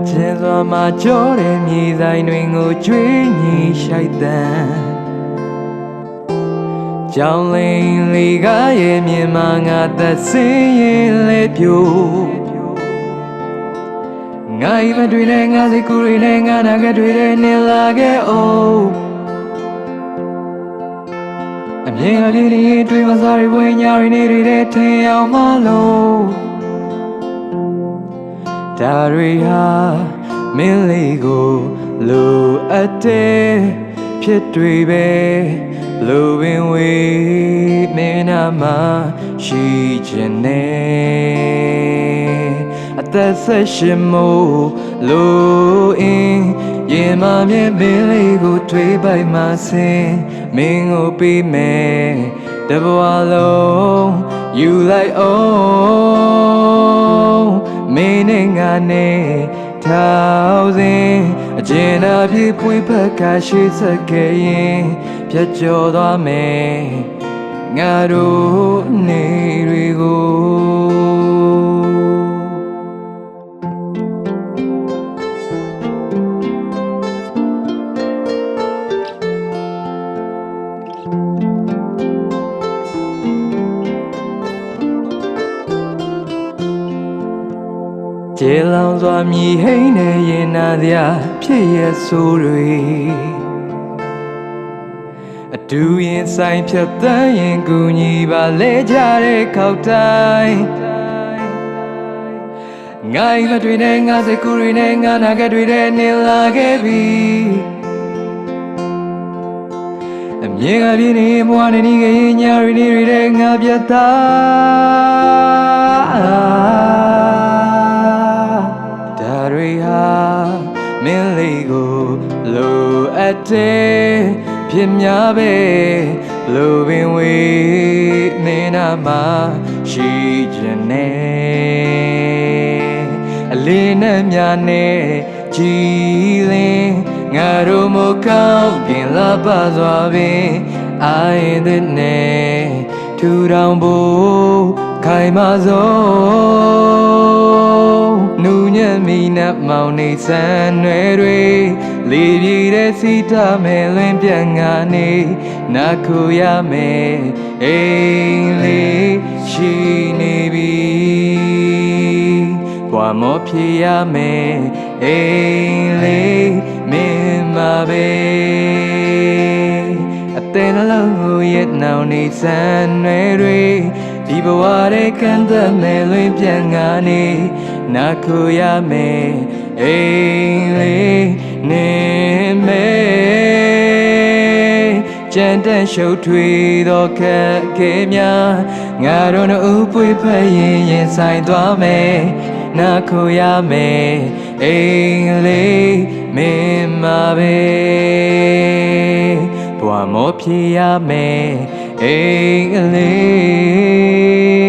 ချင်းစွာမှာကြောတဲ့မြေဆိုင်တွေကိုကျွေးညီရှိုက်တန်ကြောင်လိန်လေးကရဲ့မြင်မာငါသက်စင်းရင်လေပြိုငါဤမတွေ့နဲ့ငါစိတ်ကူးတွေနဲ့ငါနာကတွေ့တဲ့နေလာခဲ့အောင်အမြင်အပြည့်လေးတွေ့မစားရပွင့်ညာရင်းနေတဲ့ထင်အောင်မလို့ဒါတွေဟာမင်းလေးကိုလိုအပ်တဲ့ဖြစ်တွေပဲလူပင်ဝေးမင်းနာမှာရှိခြင်းနဲ့အသက်ဆက်ရှင်မို့လိုအင်းရင်မမြင်မင်းလေးကိုထွေးပိုက်မှဆင်းမင်းကိုပြီးမယ်တဘဝလုံးယူလိုက်အောင်မင်းနဲ့ငါနဲ့ထောက်စဉ်အကျဉ်းအပြည့်ပွေဖက်ကရှိစခဲ့ရင်ပြတ်ကျော်သွားမယ်ငါတို့နေတွေကိုကျေလောင်စွာမြည်ဟိန်းနေရင်နာသည်ဖြစ်ရဲ့ဆိုးတွေအတူရင်ဆိုင်ဖြတ်သန်းရင်ကူညီပါလဲကြတဲ့ခောက်တိုင်းငါ့မတွေ့နဲ့ငါစိတ်ကူးတွေနဲ့ငါနာကတွေ့တဲ့နေလာခဲ့ပြီအမြင်ကပြင်းနေဘဝနဲ့နေခဲ့ရင်ညာရီနေတဲ့ငါပြတ်သားဒါတွေဟာမင်းလေးကိုလိုအပ်တဲ့ဖြစ်များပဲလူပင်ဝေးမင်းနာမှာရှိခြင်းနဲ့အလေးနဲ့များနဲ့ကြည်လင်ငါတို့မကောင်းပြင်လာပါစွာပင်အာရင်တဲ့နဲ့ထူထောင်ဖို့ခိုင်မာဆုံးနူးညံ့မိနတ်မောင်နေဆန်းရွယ်တွေလေးပြည့်တဲ့စီတာမဲ့လွင်ပြန်ငါနေနာခုရမယ်အိမ်လေးရှိနေပြီဘွာမောဖြစ်ရမယ်အိမ်လေးမင်းမပဲအသေးနှလုံးကိုရဲ့နောင်နေဆန်းရွယ်တွေဒီဘဝရဲ့ကံသက်မဲ့လွင်ပြန်ငါနေနာခုရမယ်အိမ်လေးနေမယ်ကြံတဲ့ရှုပ်ထွေးသောခက်ခဲများငါတို့နှုတ်ပွေဖက်ရင်ဆိုင်သွားမယ်နာခုရမယ်အိမ်လေးမင်းမပဲဘွာမောဖြစ်ရမယ်အိမ်လေး